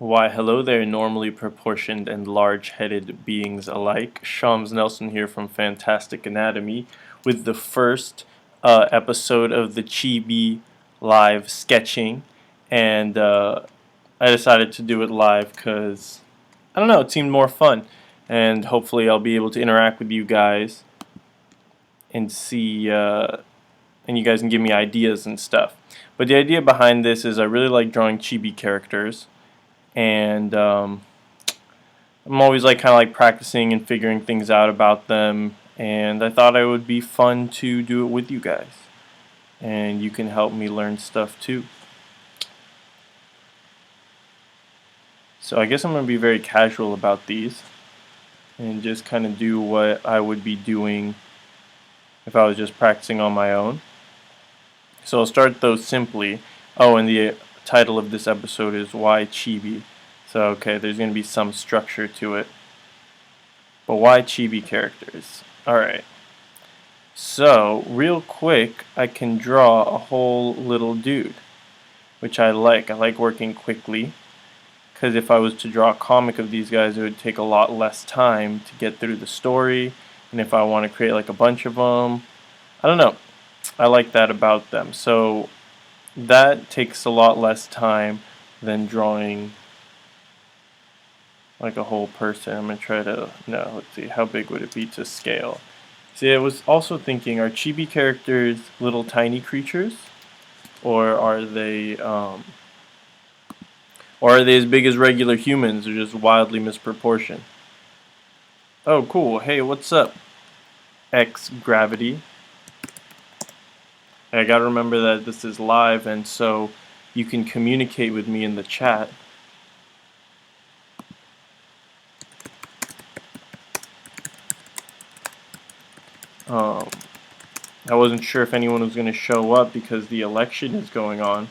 Why, hello there, normally proportioned and large-headed beings alike. Shams Nelson here from Fantastic Anatomy with the first episode of the Chibi live sketching. And I decided to do it live because, I don't know, it seemed more fun. And hopefully I'll be able to interact with you guys and see, and you guys can give me ideas and stuff. But the idea behind this is I really like drawing chibi characters. And I'm always like kind of like practicing and figuring things out about them, and I thought it would be fun to do it with you guys, and you can help me learn stuff too. So I guess I'm going to be very casual about these and just kind of do what I would be doing if I was just practicing on my own. So I'll start those simply. Oh, and the title of this episode is Why Chibi? So okay, there's going to be some structure to it. But why chibi characters? Alright. So, real quick, I can draw a whole little dude, which I like. I like working quickly, because if I was to draw a comic of these guys, it would take a lot less time to get through the story, and if I want to create like a bunch of them, I don't know. I like that about them. So, that takes a lot less time than drawing like a whole person. I'm going to try to, no, let's see, how big would it be to scale? See, I was also thinking, are chibi characters little tiny creatures? Or are they as big as regular humans, or just wildly misproportioned? Oh, cool. Hey, what's up? X Gravity. I gotta remember that this is live, and so you can communicate with me in the chat. I wasn't sure if anyone was going to show up because the election is going on.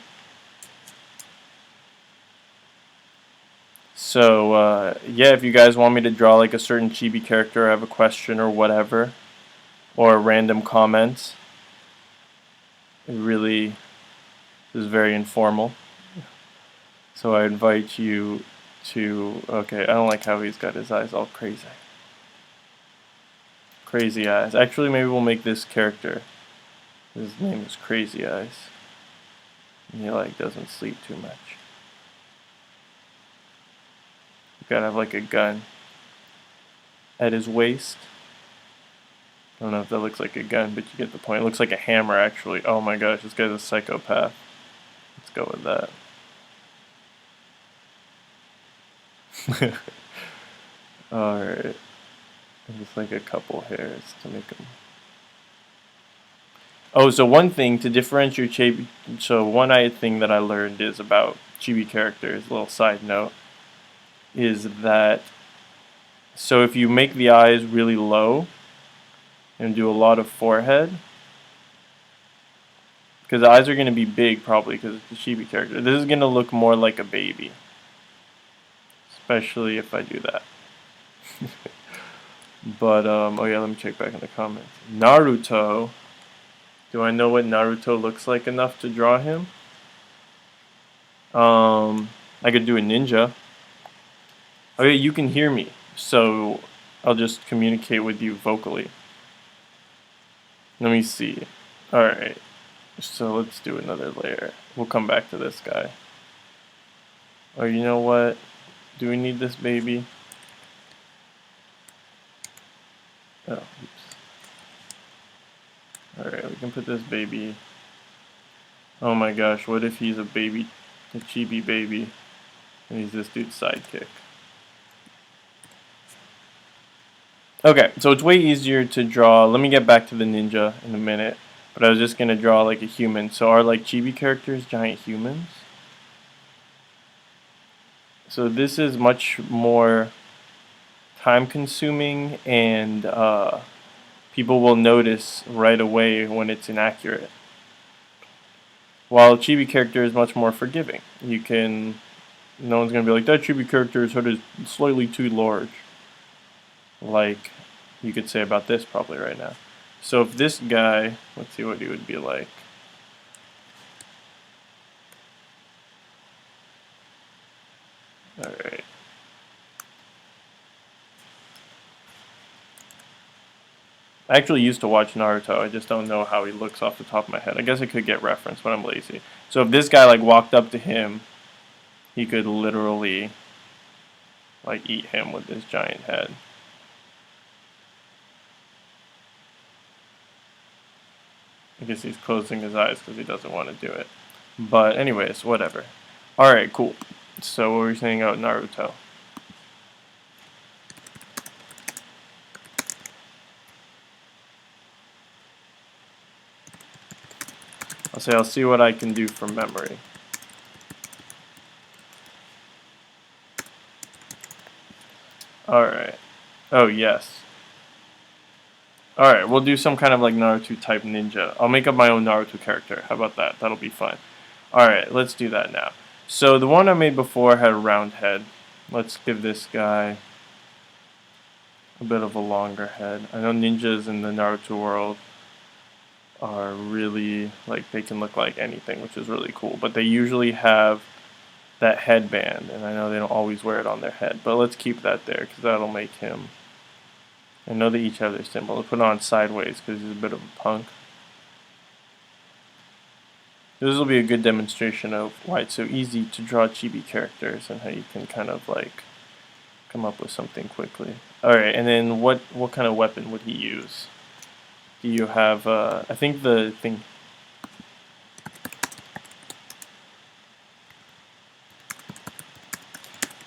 So, yeah, if you guys want me to draw like a certain chibi character, or have a question or whatever, or random comments, it really is very informal. So I invite you to, okay, I don't like how he's got his eyes all crazy. Crazy Eyes. Actually, maybe we'll make this character. His name is Crazy Eyes. And he like doesn't sleep too much. You gotta have like a gun at his waist. I don't know if that looks like a gun, but you get the point. It looks like a hammer, actually. Oh my gosh, this guy's a psychopath. Let's go with that. Alright. Just like a couple hairs to make him. Oh, so one thing to differentiate chibi. So one thing that I learned is about chibi characters. A little side note is that so if you make the eyes really low and do a lot of forehead, because the eyes are going to be big probably because it's a chibi character. This is going to look more like a baby, especially if I do that. But oh yeah, let me check back in the comments. Naruto. Do I know what Naruto looks like enough to draw him? I could do a ninja. Okay, you can hear me, so I'll just communicate with you vocally. Let me see. Alright, so let's do another layer. We'll come back to this guy. Oh, you know what? Do we need this baby? Oh, oops. Alright, we can put this baby. Oh my gosh, what if he's a baby, a chibi baby, and he's this dude's sidekick? Okay, so it's way easier to draw. Let me get back to the ninja in a minute, but I was just gonna draw like a human. So are like chibi characters giant humans? So this is much more time consuming, and people will notice right away when it's inaccurate. While a chibi character is much more forgiving. No one's gonna be like, that chibi character is sort of slightly too large. Like you could say about this probably right now. So if this guy, let's see what he would be like. Alright. I actually used to watch Naruto. I just don't know how he looks off the top of my head. I guess I could get reference, but I'm lazy. So if this guy like walked up to him, he could literally like eat him with his giant head. I guess he's closing his eyes because he doesn't want to do it. But anyways, whatever. Alright, cool. So what were you saying about Naruto? I'll see what I can do from memory. Alright. Oh, yes. Alright, we'll do some kind of like Naruto type ninja. I'll make up my own Naruto character. How about that? That'll be fun. Alright, let's do that now. So the one I made before had a round head. Let's give this guy a bit of a longer head. I know ninjas in the Naruto world are really, like, they can look like anything, which is really cool. But they usually have that headband, and I know they don't always wear it on their head. But let's keep that there, because that'll make him... I know they each have their symbol. I'll put it on sideways, because he's a bit of a punk. This will be a good demonstration of why it's so easy to draw chibi characters, and how you can kind of, like, come up with something quickly. Alright, and then what kind of weapon would he use? Do you have, I think the thing...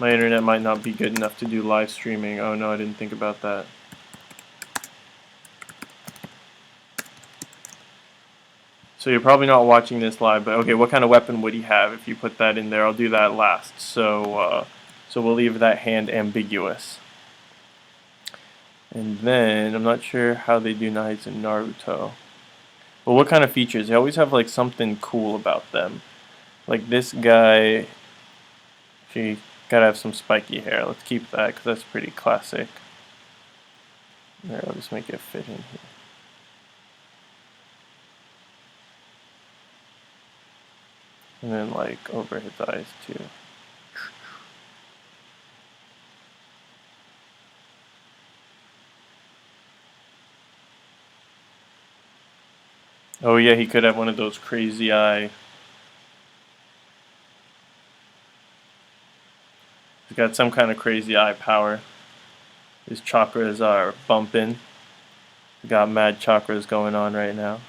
My internet might not be good enough to do live streaming. Oh no, I didn't think about that. So you're probably not watching this live, but okay, what kind of weapon would he have if you put that in there? I'll do that last. So we'll leave that hand ambiguous. And then, I'm not sure how they do knives in Naruto. But what kind of features? They always have like something cool about them. Like this guy, she gotta have some spiky hair. Let's keep that because that's pretty classic. There, I'll just make it fit in here. And then like over his eyes too. Oh yeah, he could have one of those crazy eye. He's got some kind of crazy eye power. His chakras are bumping. He's got mad chakras going on right now.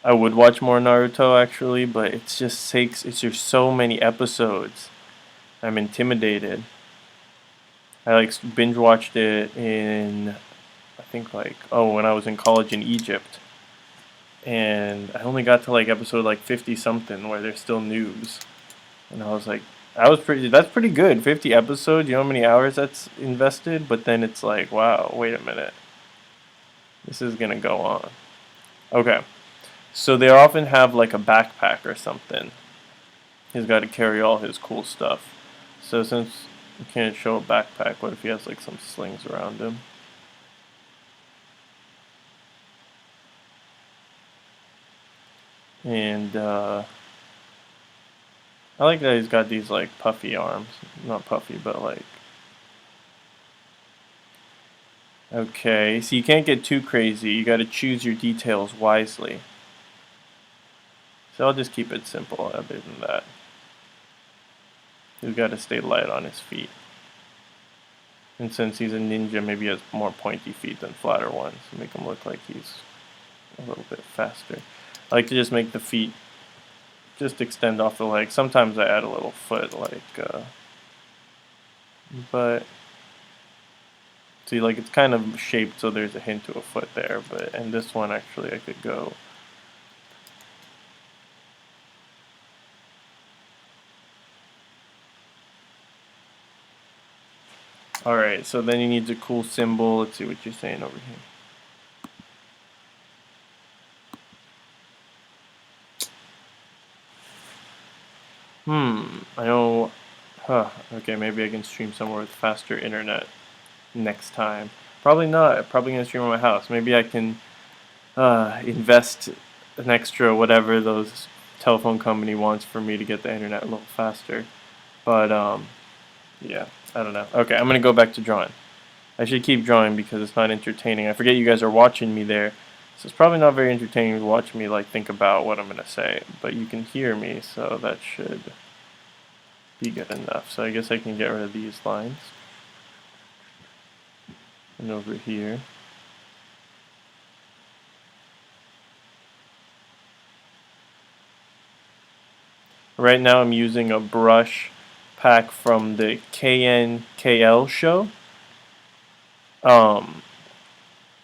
I would watch more Naruto actually, but it's just there's so many episodes. I'm intimidated. I like binge watched it in, I think like, when I was in college in Egypt. And I only got to like episode like 50 something where there's still noobs. And I was like, that's pretty good. 50 episodes, you know how many hours that's invested? But then it's like, wow, wait a minute. This is gonna go on. Okay. So they often have like a backpack or something. He's got to carry all his cool stuff. So since you can't show a backpack, what if he has like some slings around him? And I like that he's got these like puffy arms. Not puffy, but like... Okay, so you can't get too crazy. You got to choose your details wisely. So I'll just keep it simple other than that. He's got to stay light on his feet. And since he's a ninja, maybe he has more pointy feet than flatter ones. Make him look like he's a little bit faster. I like to just make the feet just extend off the leg. Sometimes I add a little foot, like, but see, like it's kind of shaped so there's a hint to a foot there. But in this one, actually, I could go. Alright, so then he needs a cool symbol. Let's see what you're saying over here. I know... okay, maybe I can stream somewhere with faster internet next time. Probably not. Probably going to stream at my house. Maybe I can invest an extra whatever those telephone company wants for me to get the internet a little faster. But yeah, I don't know. Okay, I'm gonna go back to drawing. I should keep drawing because it's not entertaining. I forget you guys are watching me there, so it's probably not very entertaining to watch me like think about what I'm gonna say. But you can hear me, so that should be good enough. So I guess I can get rid of these lines. And over here. Right now I'm using a brush pack from the KNKL show.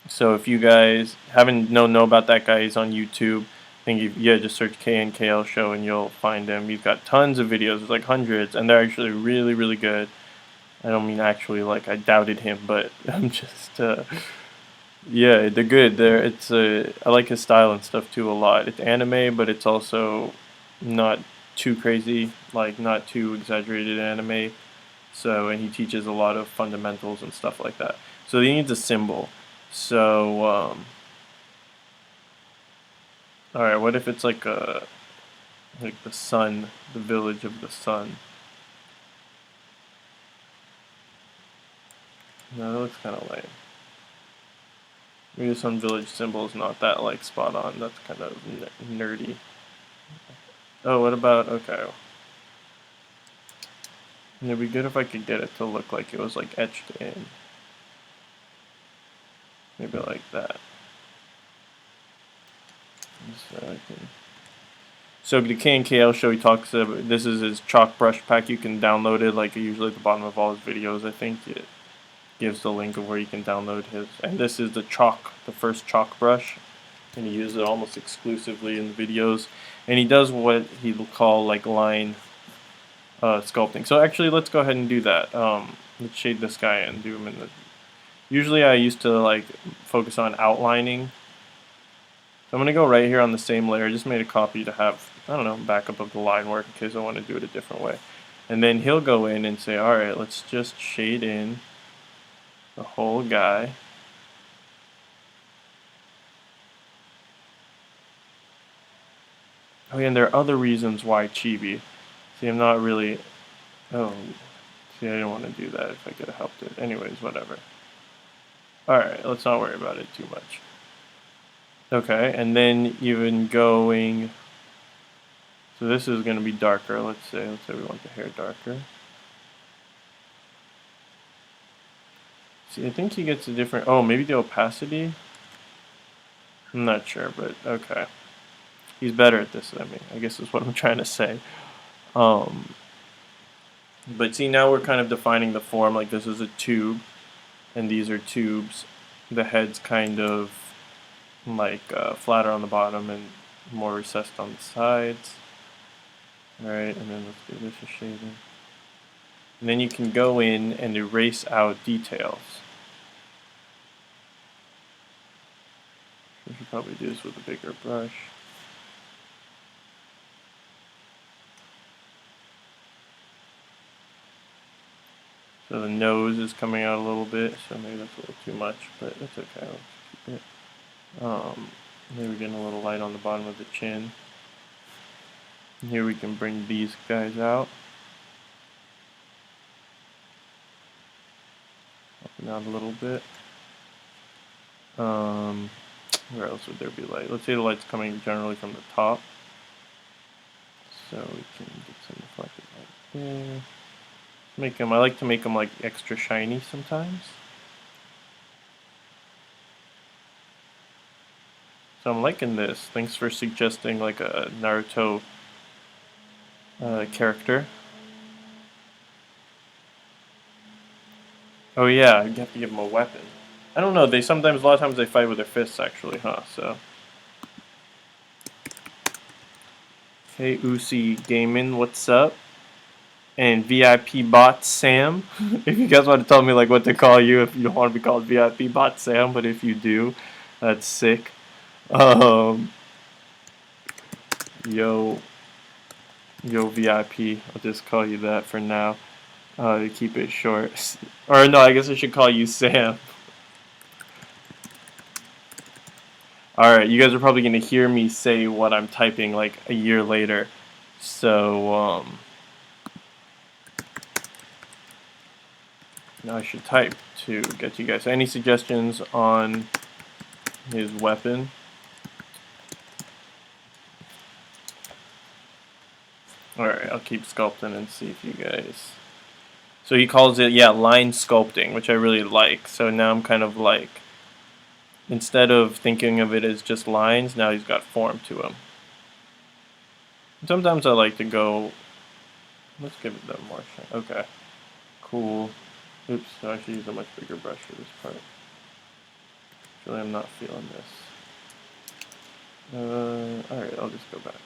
So if you guys haven't know about that guy, he's on YouTube. I think just search KNKL show and you'll find him. He's got tons of videos, there's like hundreds, and they're actually really, really good. I don't mean actually like I doubted him, but I'm just yeah, they're good. I like his style and stuff too a lot. It's anime, but it's also not too crazy, like not too exaggerated anime. So, and he teaches a lot of fundamentals and stuff like that. So he needs a symbol. So, all right, what if it's like the sun, the village of the sun? No, that looks kind of lame. Maybe the sun village symbol is not that like spot on. That's kind of nerdy. Oh, what about, okay. It'd be good if I could get it to look like it was like etched in. Maybe like that. So the KNKL show, he talks about, this is his chalk brush pack. You can download it like usually at the bottom of all his videos. I think it gives the link of where you can download his. And this is the first chalk brush. And he uses it almost exclusively in the videos. And he does what he will call like line sculpting. So actually, let's go ahead and do that. Let's shade this guy and do him in the. Usually, I used to like focus on outlining. So I'm gonna go right here on the same layer. I just made a copy to have, I don't know, backup of the line work in case I want to do it a different way. And then he'll go in and say, all right, let's just shade in the whole guy. Oh yeah, and there are other reasons why Chibi. See, I'm not really. Oh, see, I didn't want to do that if I could have helped it. Anyways, whatever. Alright, let's not worry about it too much. Okay, and then even going. So this is going to be darker. Let's say we want the hair darker. See, I think he gets a different. Oh, maybe the opacity. I'm not sure, but okay. He's better at this than me, I guess is what I'm trying to say. But see, now we're kind of defining the form. Like this is a tube, and these are tubes. The head's kind of like flatter on the bottom and more recessed on the sides. Alright, and then let's give this a shading. And then you can go in and erase out details. I should probably do this with a bigger brush. So the nose is coming out a little bit, so maybe that's a little too much, but that's okay. Let's keep it. Maybe we're getting a little light on the bottom of the chin. And here we can bring these guys out. Up and down a little bit. Where else would there be light? Let's say the light's coming generally from the top. So we can get some reflected light there. I like to make them like extra shiny sometimes. So I'm liking this. Thanks for suggesting like a Naruto character. Oh yeah, you have to give them a weapon. I don't know, a lot of times they fight with their fists actually, huh? So. Hey Uzi Gaming, what's up? And VIP Bot Sam. If you guys want to tell me like what to call you, if you don't want to be called VIP Bot Sam, but if you do, that's sick. Yo VIP, I'll just call you that for now. To keep it short. Or no, I guess I should call you Sam. Alright, you guys are probably going to hear me say what I'm typing like a year later. So, now I should type to get you guys any suggestions on his weapon. Alright, I'll keep sculpting and see if you guys... So he calls it, yeah, line sculpting, which I really like. So now I'm kind of like, instead of thinking of it as just lines, now he's got form to him. Sometimes I like to go, let's give it that more shine. Okay, cool. Oops, I should use a much bigger brush for this part. Actually, I'm not feeling this. Alright, I'll just go back.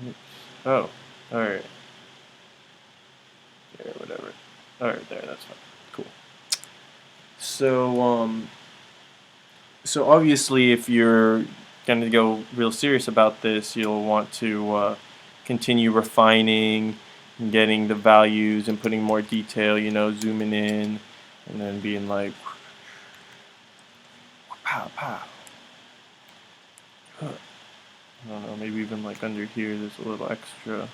Oops. Oh, alright. There, whatever. Alright, there, that's fine. Cool. So obviously, if you're going to go real serious about this, you'll want to continue refining and getting the values and putting more detail, you know, zooming in and then being like, pow, pow. I don't know, maybe even like under here, there's a little extra.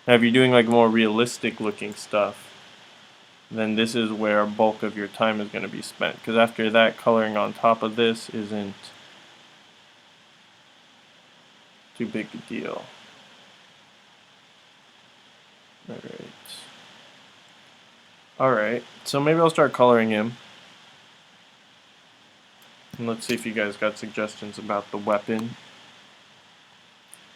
Now, if you're doing like more realistic looking stuff, then this is where a bulk of your time is going to be spent. Because after that, coloring on top of this isn't too big a deal. Alright. Alright, so maybe I'll start coloring him. And let's see if you guys got suggestions about the weapon.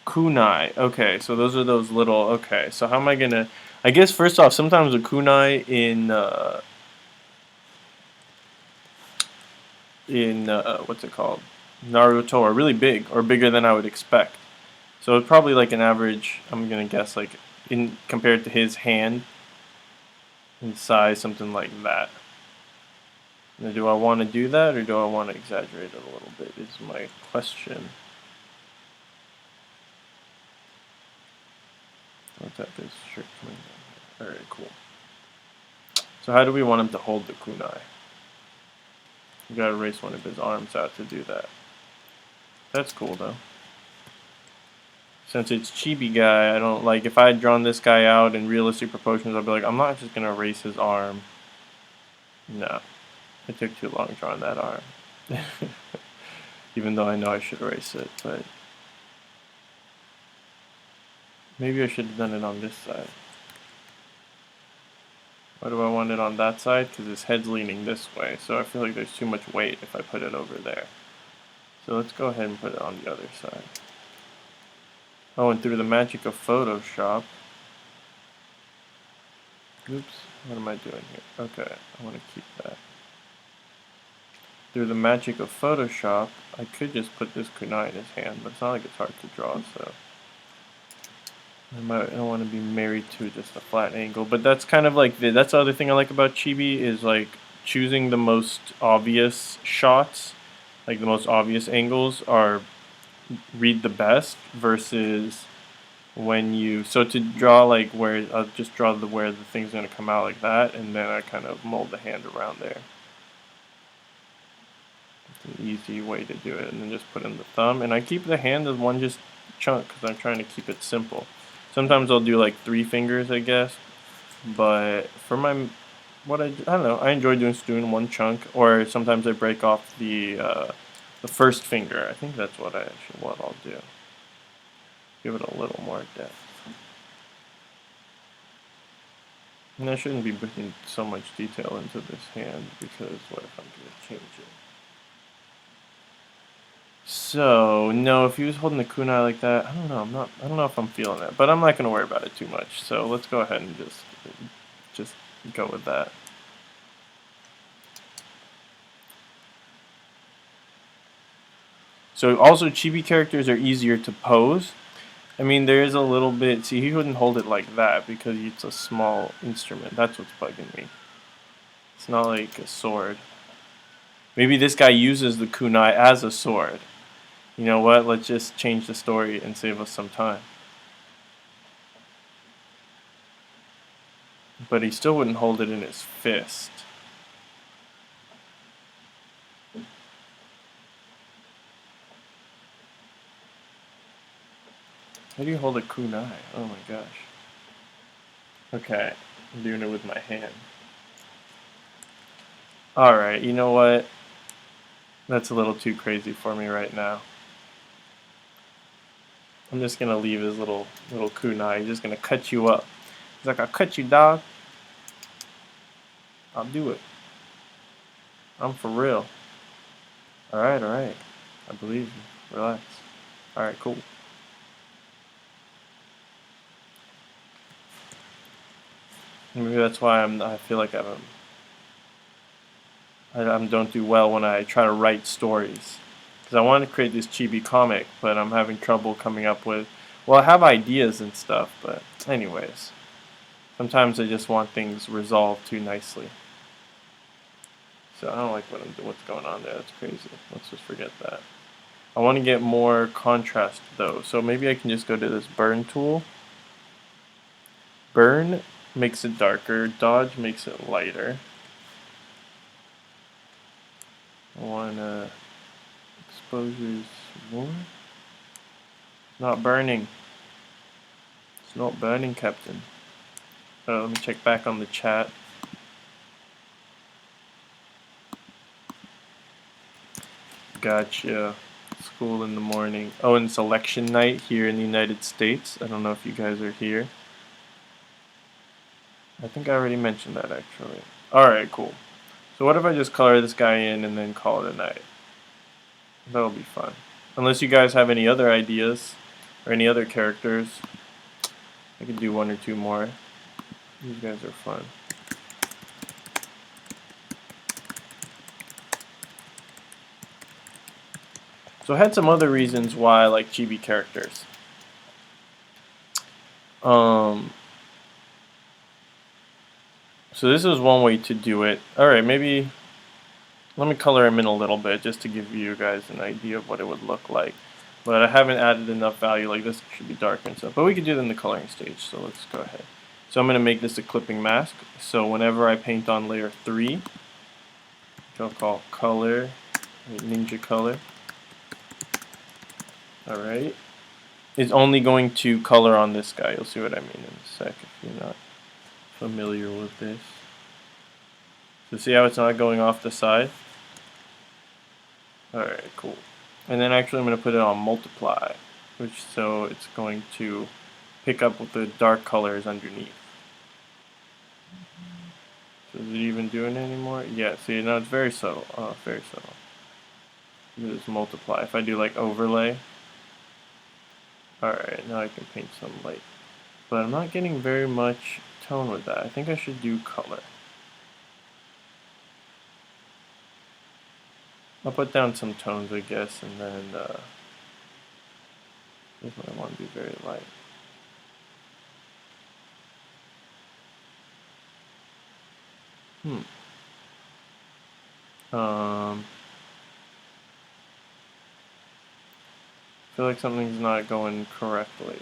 Kunai. Okay, so those are those little... Okay, so how am I going to... I guess first off, sometimes a kunai in what's it called? Naruto are really big, or bigger than I would expect. So it's probably like an average, I'm going to guess, like in compared to his hand in size, something like that. Now, do I want to do that, or do I want to exaggerate it a little bit, is my question. Let's have this shirt coming down. Alright, cool. So how do we want him to hold the kunai? We gotta race one of his arms out to do that. That's cool though. Since it's Chibi guy, I don't like, if I had drawn this guy out in realistic proportions, I'd be like, I'm not just gonna erase his arm. No. It took too long drawing that arm. Even though I know I should erase it, but maybe I should have done it on this side. Why do I want it on that side? Because his head's leaning this way, so I feel like there's too much weight if I put it over there. So let's go ahead and put it on the other side. Oh, and through the magic of Photoshop... Oops, what am I doing here? Okay, I want to keep that. Through the magic of Photoshop, I could just put this kunai in his hand, but it's not like it's hard to draw, so... I don't want to be married to just a flat angle, but that's kind of like that's the other thing I like about Chibi is like choosing the most obvious shots, like the most obvious angles are read the best versus when you to draw like where I'll just draw where the thing's gonna come out like that, and then I kind of mold the hand around there. It's an easy way to do it, and then just put in the thumb, and I keep the hand as one just chunk because I'm trying to keep it simple. Sometimes I'll do like 3 fingers, I guess, but for my, I don't know, I enjoy doing one chunk, or sometimes I break off the first finger. I think that's what I'll do. Give it a little more depth. And I shouldn't be putting so much detail into this hand, because what if I'm going to change it? So, no, if he was holding the kunai like that, I don't know if I'm feeling that, but I'm not going to worry about it too much. So let's go ahead and just go with that. So also Chibi characters are easier to pose. I mean, there is a little bit, see, he wouldn't hold it like that because it's a small instrument. That's what's bugging me. It's not like a sword. Maybe this guy uses the kunai as a sword. You know what? Let's just change the story and save us some time. but he still wouldn't hold it in his fist. How do you hold a kunai? Oh my gosh. Okay, I'm doing it with my hand. Alright, you know what? That's a little too crazy for me right now. I'm just gonna leave his little kunai. He's just gonna cut you up. He's like, I'll cut you, dog. I'll do it. I'm for real. Alright, alright. I believe you. Relax. Alright, cool. Maybe that's why I feel like I don't do well when I try to write stories. Because I want to create this chibi comic, but I'm having trouble coming up with... Well, I have ideas and stuff, but anyways. Sometimes I just want things resolved too nicely. So I don't like what's going on there. That's crazy. Let's just forget that. I want to get more contrast, though. So maybe I can just go to this burn tool. Burn makes it darker. Dodge makes it lighter. I want exposures more. Not burning. It's not burning, Captain. Let me check back on the chat. Gotcha. School in the morning. Oh, and it's election night here in the United States. I don't know if you guys are here. I think I already mentioned that, actually. Alright, cool. So what if I just color this guy in and then call it a night? That'll be fun. Unless you guys have any other ideas or any other characters. I could do one or two more. These guys are fun. So I had some other reasons why I like chibi characters. So this is one way to do it. Alright, maybe let me color him in a little bit just to give you guys an idea of what it would look like. But I haven't added enough value, like this should be darker and stuff. But we can do it in the coloring stage, so let's go ahead. So I'm going to make this a clipping mask. So whenever I paint on layer 3, which I'll call color, ninja color. Alright. It's only going to color on this guy. You'll see what I mean in a sec if you're not familiar with this. So see how it's not going off the side? Alright, cool. And then actually I'm going to put it on multiply, which so it's going to pick up with the dark colors underneath. So is it even doing it anymore? Yeah, see, now it's very subtle. Oh, very subtle. Just multiply. If I do like overlay. Alright, now I can paint some light. But I'm not getting very much tone with that. I think I should do color. I'll put down some tones, I guess, and then this one I want to be very light. I feel like something's not going correctly.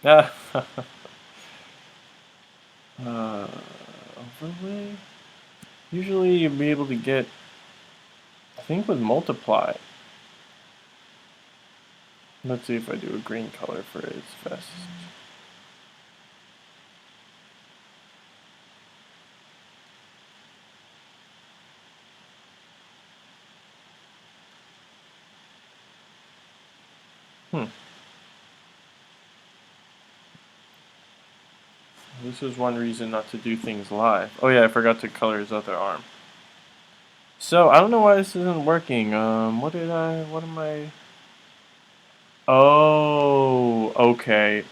Ah, overlay? Usually you'll be able to get, I think with multiply. Let's see if I do a green color for his vest. This is one reason not to do things live. Oh yeah, I forgot to color his other arm. So, I don't know why this isn't working. What am I... Oh, okay.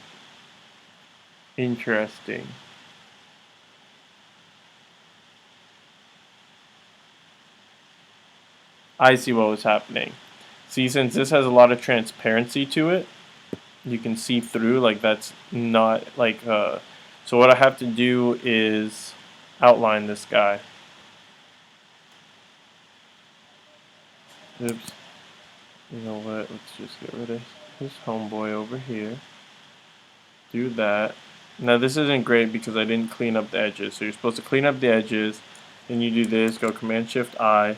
Interesting. I see what was happening. See, since this has a lot of transparency to it, you can see through, like that's not, like, so what I have to do is outline this guy. Oops. You know what, let's just get rid of his homeboy over here. do that. Now this isn't great because I didn't clean up the edges. So you're supposed to clean up the edges. Then you do this, go Command Shift I.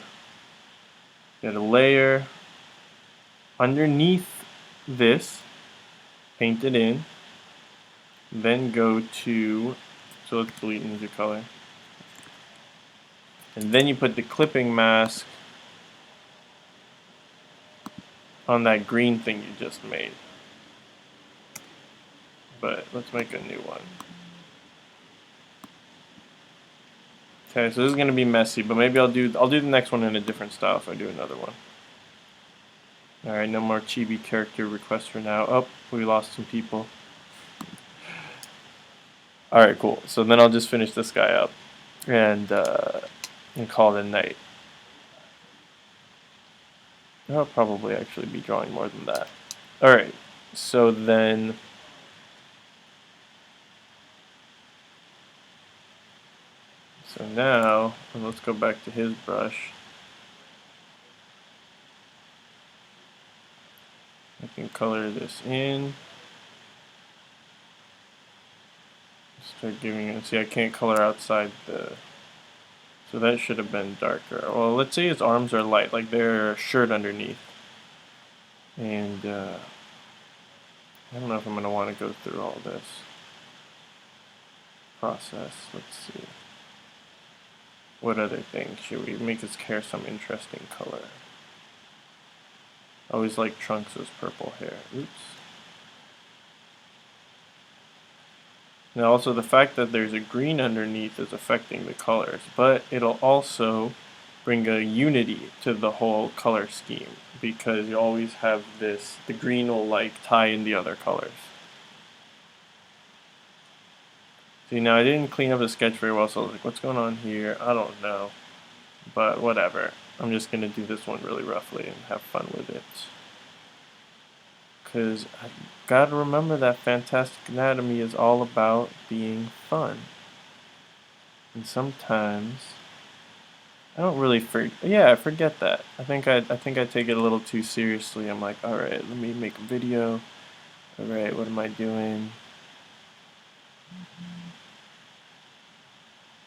Get a layer underneath this, paint it in. Then go to, so let's delete Ninja Color. And then you put the clipping mask on that green thing you just made. But let's make a new one. Okay, so this is gonna be messy, but maybe I'll do the next one in a different style if I do another one. Alright, no more Chibi character requests for now. Oh, we lost some people. Alright, cool. So then I'll just finish this guy up and call it a night. I'll probably actually be drawing more than that. Alright, so then now let's go back to his brush. I can color this in. Start giving it. See, I can't color outside the. So that should have been darker. Well, let's say his arms are light, like they're a shirt underneath. And I don't know if I'm going to want to go through all this process. Let's see. What other things should we make his hair some interesting color? I always like Trunks' purple hair. Oops. Now also the fact that there's a green underneath is affecting the colors, but it'll also bring a unity to the whole color scheme because you always have this, the green will like tie in the other colors. See, now I didn't clean up the sketch very well, so I was like, what's going on here? I don't know, but whatever. I'm just going to do this one really roughly and have fun with it. Because I gotta remember that Fantastic Anatomy is all about being fun. And sometimes I don't really I forget that. I think I take it a little too seriously. I'm like, alright, let me make a video. Alright, what am I doing?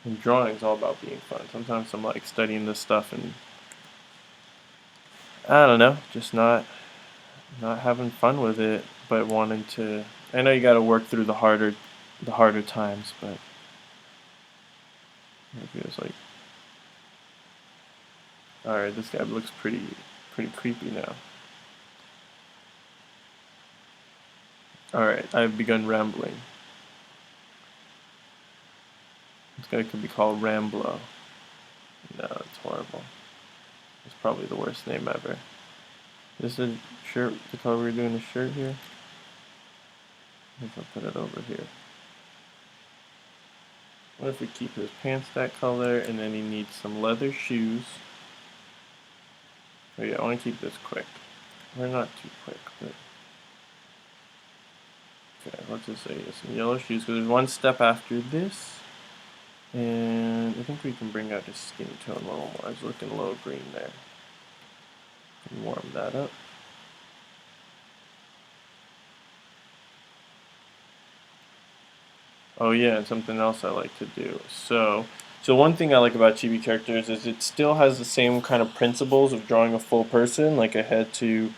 And drawing's all about being fun. Sometimes I'm like studying this stuff and I don't know, just not having fun with it, but wanting to. I know you got to work through the harder times, but it feels like, all right, this guy looks pretty creepy now. All right, I've begun rambling. This guy could be called Ramblo. No, it's horrible. It's probably the worst name ever. This is a shirt, the color we're doing the shirt here. I think I'll put it over here. What if we keep his pants that color and then he needs some leather shoes? Oh yeah, I want to keep this quick. Or not too quick, but. Okay, let's just say some yellow shoes because there's one step after this. And I think we can bring out his skin tone a little more. I was looking a little green there. Can warm that up. Oh yeah, and something else I like to do. So one thing I like about Chibi characters is it still has the same kind of principles of drawing a full person. Like I had to,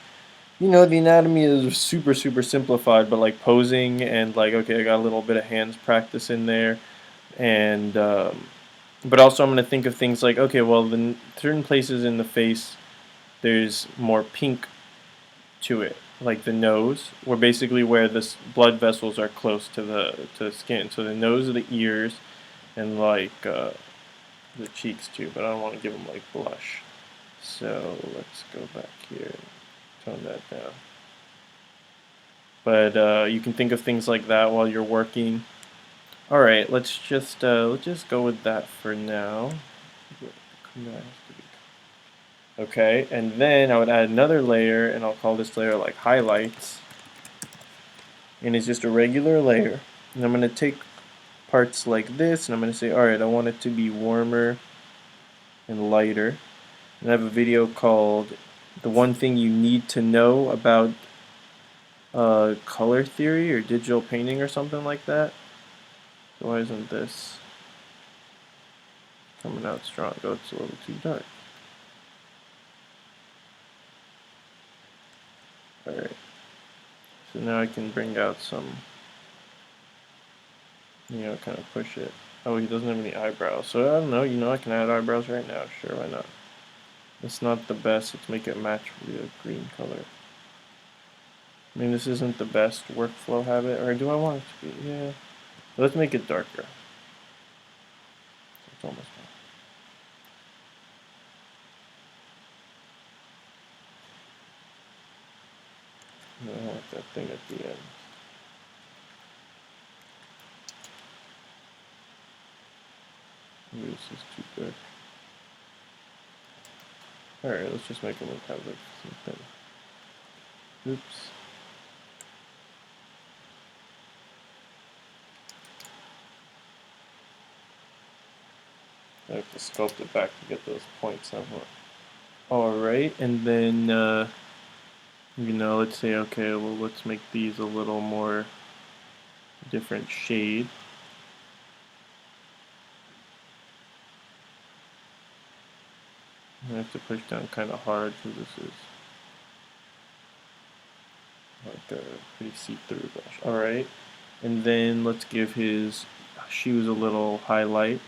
the anatomy is super simplified, but like posing and like, okay, I got a little bit of hands practice in there. And, but also I'm going to think of things like, okay, well, in certain places in the face, there's more pink to it. Like the nose, where basically where the blood vessels are close to the skin. So the nose, the ears, and like the cheeks too. But I don't want to give them like blush. So let's go back here, tone that down. But you can think of things like that while you're working. All right, let's just go with that for now. Okay, and then I would add another layer, and I'll call this layer like highlights. And it's just a regular layer. And I'm going to take parts like this, and I'm going to say, alright, I want it to be warmer and lighter. And I have a video called The One Thing You Need to Know About color theory or digital painting or something like that. So why isn't this coming out strong? Oh, it's a little too dark. Alright. So now I can bring out some, kind of push it. Oh, he doesn't have any eyebrows. So I don't know, I can add eyebrows right now. Sure, why not? It's not the best. Let's make it match the green color. I mean, this isn't the best workflow habit, or do I want it to be? Yeah. Let's make it darker. It's almost done. I don't want that thing at the end. Maybe this is too good. Alright, let's just make it look have like something. Oops. I have to sculpt it back to get those points out. Alright, and then, let's say, okay, well, let's make these a little more different shade. I have to push down kind of hard because this is like a pretty see-through brush. Alright, and then let's give his shoes a little highlight.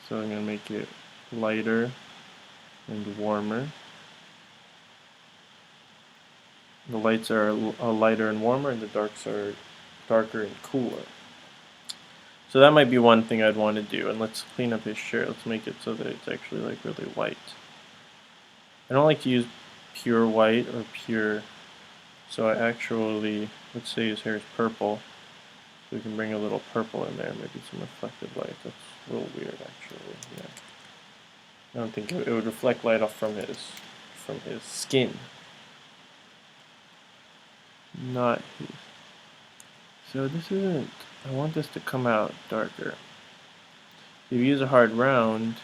So I'm going to make it lighter and warmer. The lights are lighter and warmer, and the darks are darker and cooler. So that might be one thing I'd want to do. And let's clean up his shirt. Let's make it so that it's actually like really white. I don't like to use pure white or pure. So I actually, let's say his hair is purple. So we can bring a little purple in there, maybe some reflected light. That's a little weird, actually. Yeah. I don't think it would reflect light off from his skin. Not his. So this isn't. I want this to come out darker. If you use a hard round,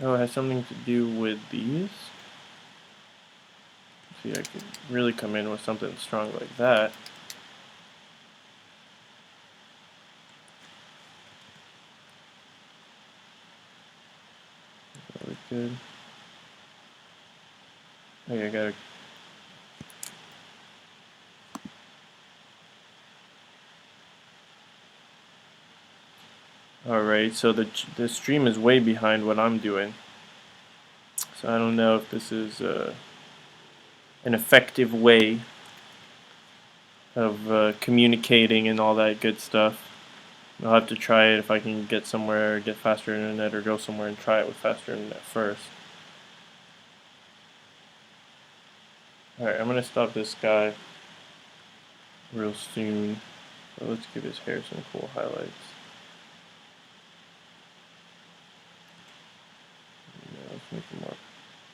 oh, it has something to do with these. See, I could really come in with something strong like that. Really good. Okay, I gotta. Alright, so the stream is way behind what I'm doing. So I don't know if this is an effective way of communicating and all that good stuff. I'll have to try it if I can get somewhere, get faster internet, or go somewhere and try it with faster internet first. Alright, I'm going to stop this guy real soon. So let's give his hair some cool highlights. Yeah, let's make it more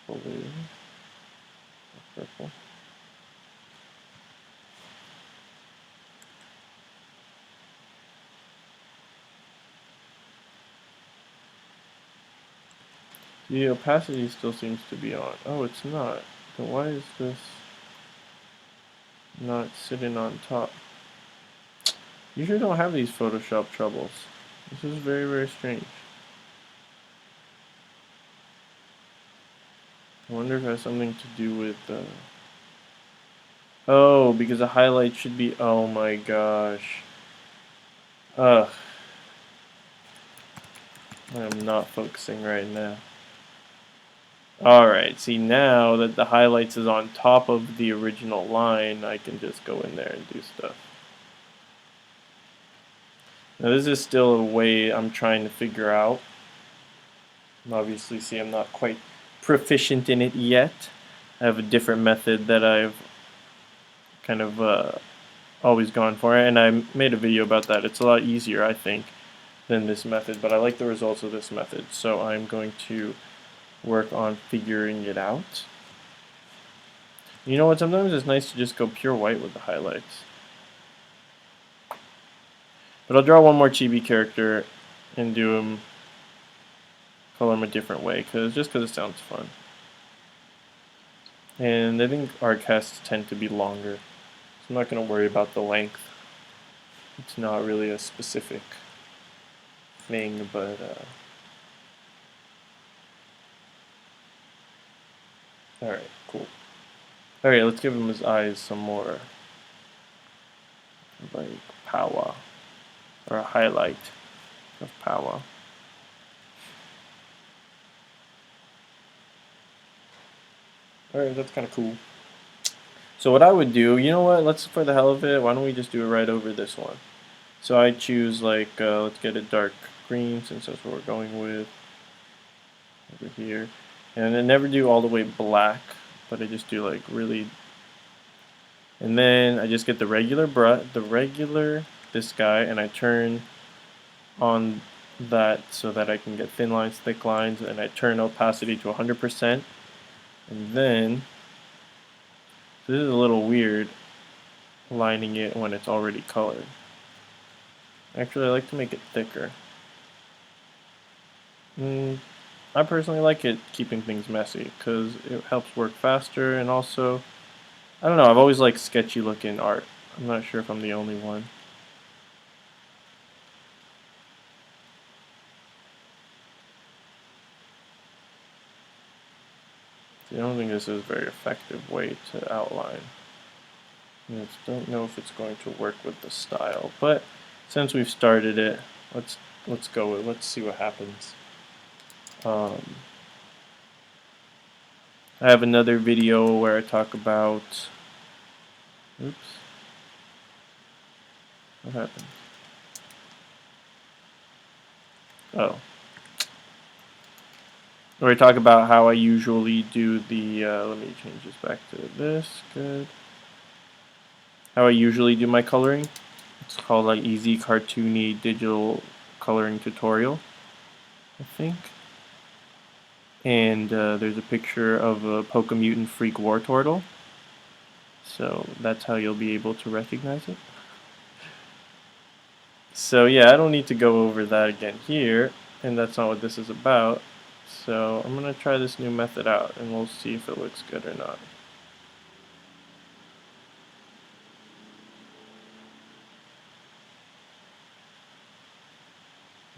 blue. Purple. The opacity still seems to be on. Oh, it's not. Then why is this not sitting on top? Usually don't have these Photoshop troubles. This is very, very strange. I wonder if it has something to do with oh, because the highlight should be. Oh my gosh. Ugh. I'm not focusing right now. Alright, see now that the highlights is on top of the original line, I can just go in there and do stuff. Now this is still a way I'm trying to figure out. Obviously, see, I'm not quite proficient in it yet. I have a different method that I've kind of always gone for, and I made a video about that. It's a lot easier, I think, than this method, but I like the results of this method, so I'm going to work on figuring it out. You know what, sometimes it's nice to just go pure white with the highlights. But I'll draw one more Chibi character and do him, color him a different way, just because it sounds fun. And I think Artcasts tend to be longer. So I'm not going to worry about the length. It's not really a specific thing, but alright, cool. Alright, let's give him his eyes some more like power, or a highlight of power. Alright, that's kind of cool. So what I would do, you know what, let's, for the hell of it, why don't we just do it right over this one. So I choose like, let's get a dark green since that's what we're going with. Over here. And I never do all the way black, but I just do like really. And then I just get the regular this guy, and I turn on that so that I can get thin lines, thick lines, and I turn opacity to 100%. And then, this is a little weird, lining it when it's already colored. Actually, I like to make it thicker. I personally like it keeping things messy because it helps work faster, and also, I don't know, I've always liked sketchy looking art. I'm not sure if I'm the only one. I don't think this is a very effective way to outline. I just don't know if it's going to work with the style, but since we've started it, let's go with, let's see what happens. I have another video where I talk about, oops, what happened? Oh. Where I talk about how I usually do the, let me change this back to this, good. How I usually do my coloring. It's called like Easy Cartoony Digital Coloring Tutorial, I think. And there's a picture of a Pokemutant Freak War Turtle. So that's how you'll be able to recognize it. So yeah, I don't need to go over that again here, and that's not what this is about. So I'm going to try this new method out, and we'll see if it looks good or not.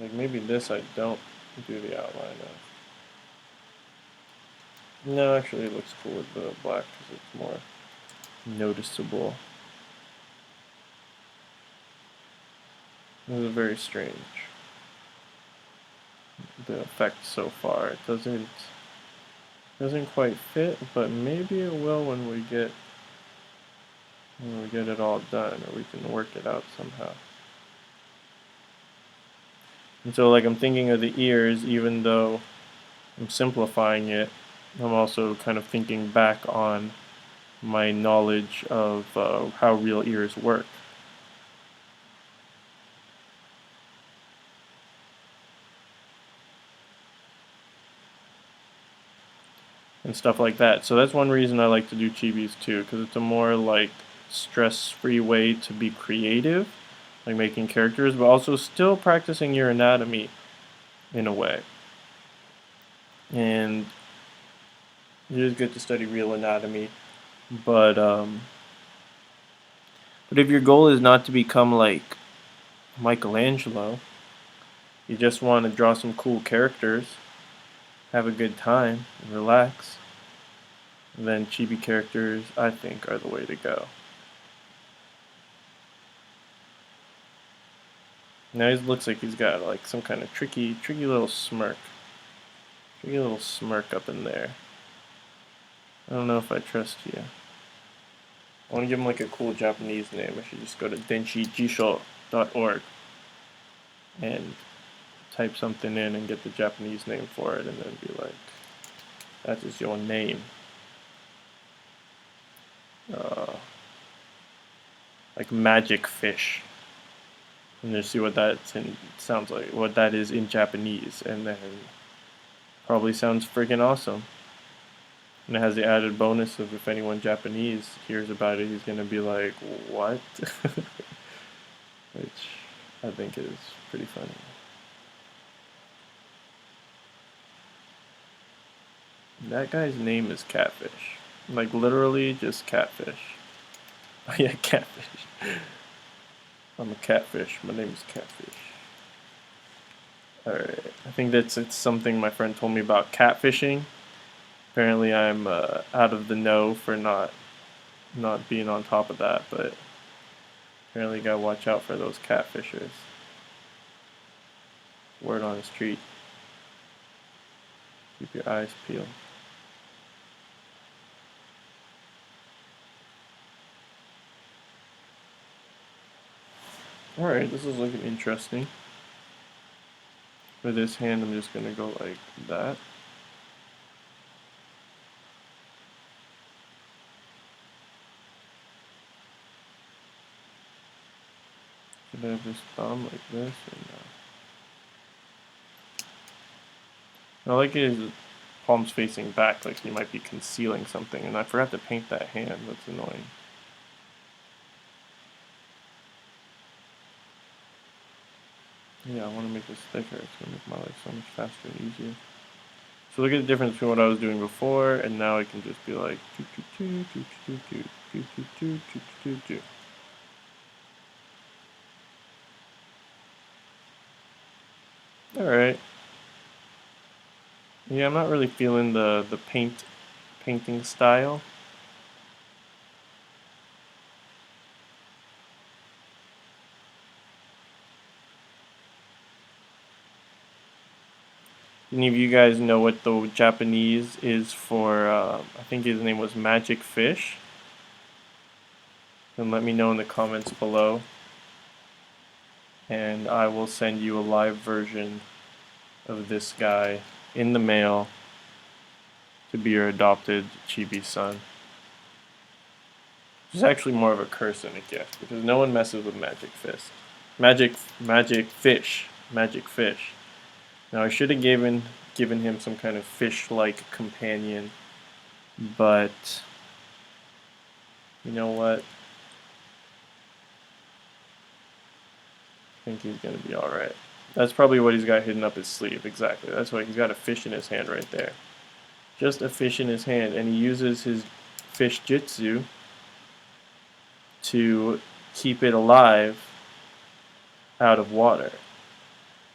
Like maybe this I don't do the outline of. No, actually it looks cool with the black because it's more noticeable. This is very strange. The effect so far. It doesn't quite fit, but maybe it will when we get it all done, or we can work it out somehow. And so like I'm thinking of the ears, even though I'm simplifying it, I'm also kind of thinking back on my knowledge of how real ears work. And stuff like that. So that's one reason I like to do chibis too, because it's a more like stress-free way to be creative, like making characters, but also still practicing your anatomy in a way. And it is good to study real anatomy, but if your goal is not to become like Michelangelo, you just want to draw some cool characters, have a good time, and relax, then chibi characters, I think, are the way to go. Now he looks like he's got like some kind of tricky little smirk. Tricky little smirk up in there. I don't know if I trust you. I want to give him like a cool Japanese name. I should just go to denshijisho.org and type something in and get the Japanese name for it, and then be like, that is your name. Like magic fish. And just see what that sounds like, what that is in Japanese, and then probably sounds freaking awesome. And it has the added bonus of if anyone Japanese hears about it, he's gonna be like, what? Which I think is pretty funny. That guy's name is Catfish. Like literally just catfish. Oh yeah, catfish. I'm a catfish. My name is Catfish. Alright. I think it's something my friend told me about catfishing. Apparently I'm out of the know for not being on top of that, but apparently you gotta watch out for those catfishers. Word on the street. Keep your eyes peeled. Alright, this is looking interesting. For this hand, I'm just gonna go like that. Should I have his thumb like this or no? I like his palms facing back, like he might be concealing something, and I forgot to paint that hand. That's annoying. Yeah, I want to make this thicker. It's gonna make my life so much faster and easier. So look at the difference between what I was doing before, and now I can just be like Alright. Yeah, I'm not really feeling the painting style. Any of you guys know what the Japanese is for, I think his name was Magic Fish? Then let me know in the comments below. And I will send you a live version of this guy in the mail to be your adopted Chibi son. It's actually more of a curse than a gift, because no one messes with Magic Fish. Magic Fish. Now I should have given him some kind of fish-like companion, but you know what? I think he's gonna be alright. That's probably what he's got hidden up his sleeve, exactly. That's why he's got a fish in his hand right there. Just a fish in his hand, and he uses his fish jutsu to keep it alive out of water.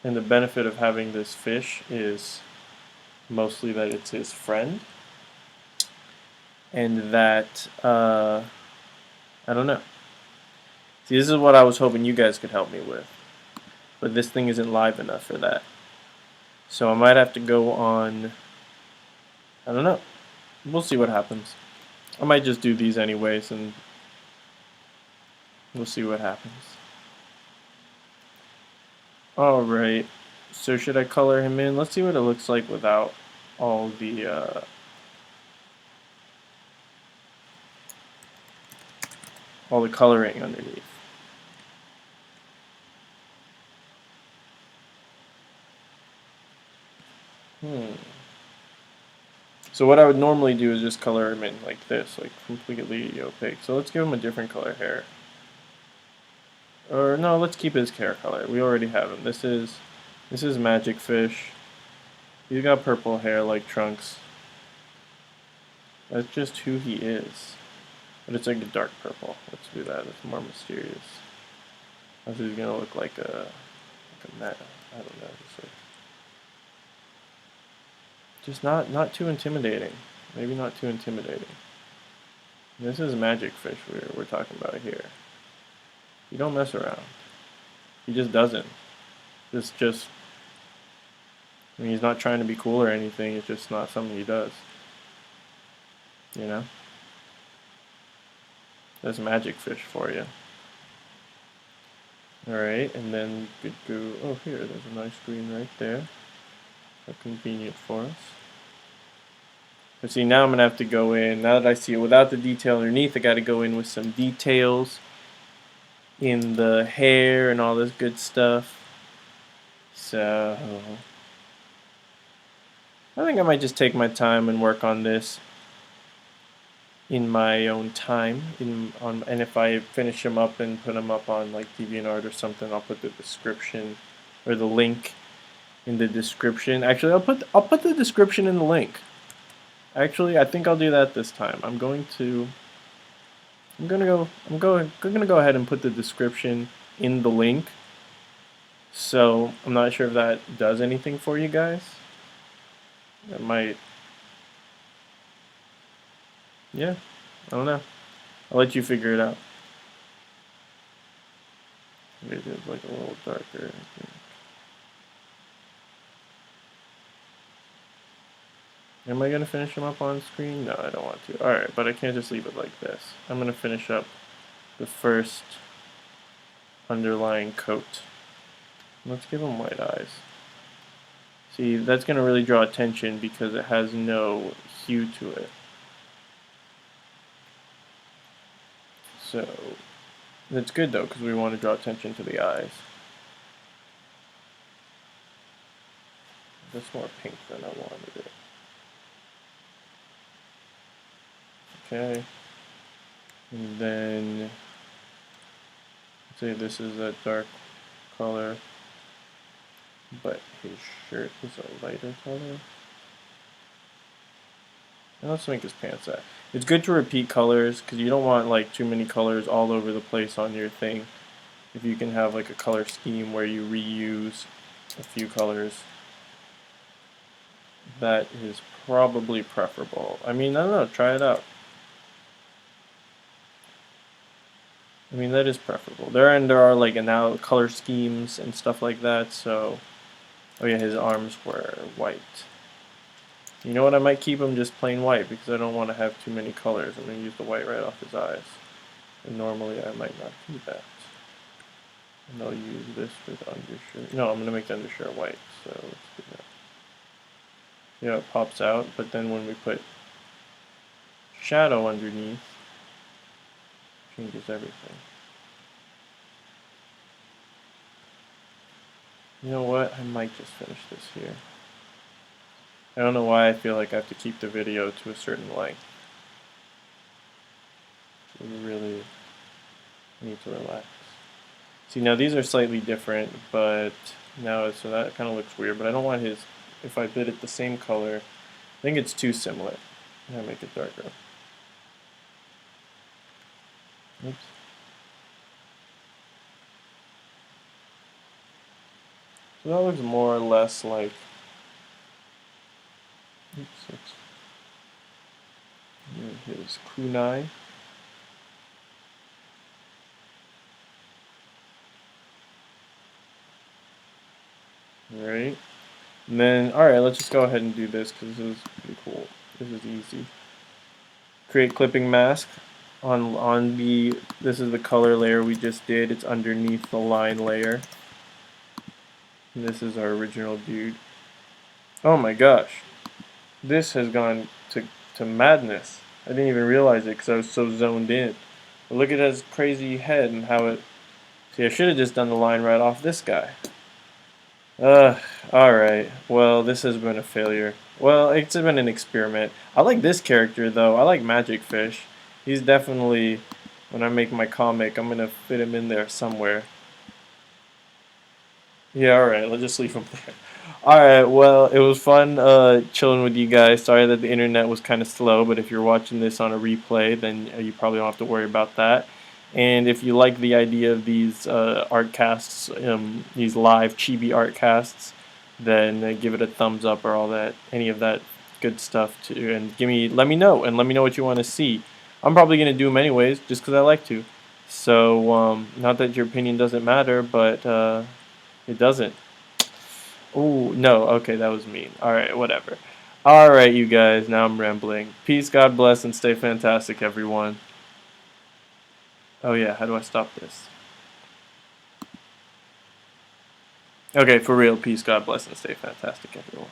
And the benefit of having this fish is mostly that it's his friend, and that, I don't know. See, this is what I was hoping you guys could help me with, but this thing isn't live enough for that. So I might have to go on, I don't know. We'll see what happens. I might just do these anyways, and we'll see what happens. Alright, so should I color him in? Let's see what it looks like without all the coloring underneath. So what I would normally do is just color him in like this, like completely opaque. So let's give him a different color hair. Or no, let's keep his hair color. We already have him. This is Magic Fish. He's got purple hair like Trunks. That's just who he is. But it's like a dark purple. Let's do that. It's more mysterious. That's he's gonna look like a mat. I don't know. Just not too intimidating. Maybe not too intimidating. This is Magic Fish we're talking about here. He don't mess around. He just doesn't. I mean, he's not trying to be cool or anything. It's just not something he does. You know? That's Magic Fish for you. Alright, and then we could go, oh here, there's a nice green right there. How convenient for us. But see, now I'm going to have to go in, now that I see it without the detail underneath, I got to go in with some details in the hair and all this good stuff. So I think I might just take my time and work on this in my own time. And if I finish them up and put them up on like DeviantArt or something, I'll put the description or the link in the description. Actually, I'll put the description in the link. Actually, I think I'll do that this time. I'm gonna go ahead and put the description in the link. So I'm not sure if that does anything for you guys. It might, yeah, I don't know. I'll let you figure it out. Maybe it's like a little darker, I think. Am I gonna finish them up on screen? No, I don't want to. Alright, but I can't just leave it like this. I'm gonna finish up the first underlying coat. Let's give him white eyes. See, that's gonna really draw attention because it has no hue to it. So, that's good though, because we want to draw attention to the eyes. That's more pink than I wanted it. Okay. And then, say this is a dark color, but his shirt is a lighter color. And let's make his pants that. It's good to repeat colors, because you don't want like too many colors all over the place on your thing. If you can have like a color scheme where you reuse a few colors, that is probably preferable. I mean, I don't know, try it out. I mean, that is preferable. There are like now color schemes and stuff like that, so... Oh yeah, his arms were white. You know what, I might keep him just plain white, because I don't want to have too many colors. I'm going to use the white right off his eyes. And normally I might not do that. And I'll use this for the undershirt. No, I'm going to make the undershirt white, so let's do that. Yeah, it pops out, but then when we put shadow underneath, changes everything. You know what? I might just finish this here. I don't know why I feel like I have to keep the video to a certain length. So we really need to relax. See, now these are slightly different, but now so that kind of looks weird. But I don't want his. If I did it the same color, I think it's too similar. I'm gonna make it darker. Oops. So that looks more or less like. Oops. His kunai. Right. And then, alright, let's just go ahead and do this because this is pretty cool. This is easy. Create clipping mask on the, this is the color layer we just did. It's underneath the line layer. And this is our original dude. Oh my gosh. This has gone to madness. I didn't even realize it because I was so zoned in. But look at his crazy head and how it... See, I should have just done the line right off this guy. Alright. Well, this has been a failure. Well, it's been an experiment. I like this character, though. I like Magic Fish. He's definitely, when I make my comic, I'm gonna fit him in there somewhere. Yeah, alright. Let's just leave him there. Alright, well, it was fun chilling with you guys. Sorry that the internet was kind of slow, but if you're watching this on a replay, then you probably don't have to worry about that. And if you like the idea of these artcasts, these live Chibi artcasts, then give it a thumbs up or all that, any of that good stuff too. And let me know what you want to see. I'm probably gonna do them anyways, just because I like to. So not that your opinion doesn't matter, but it doesn't. Oh no, okay, that was mean. All right, whatever. All right, you guys. Now I'm rambling. Peace, God bless, and stay fantastic, everyone. Oh yeah, how do I stop this? Okay, for real, peace, God bless, and stay fantastic, everyone.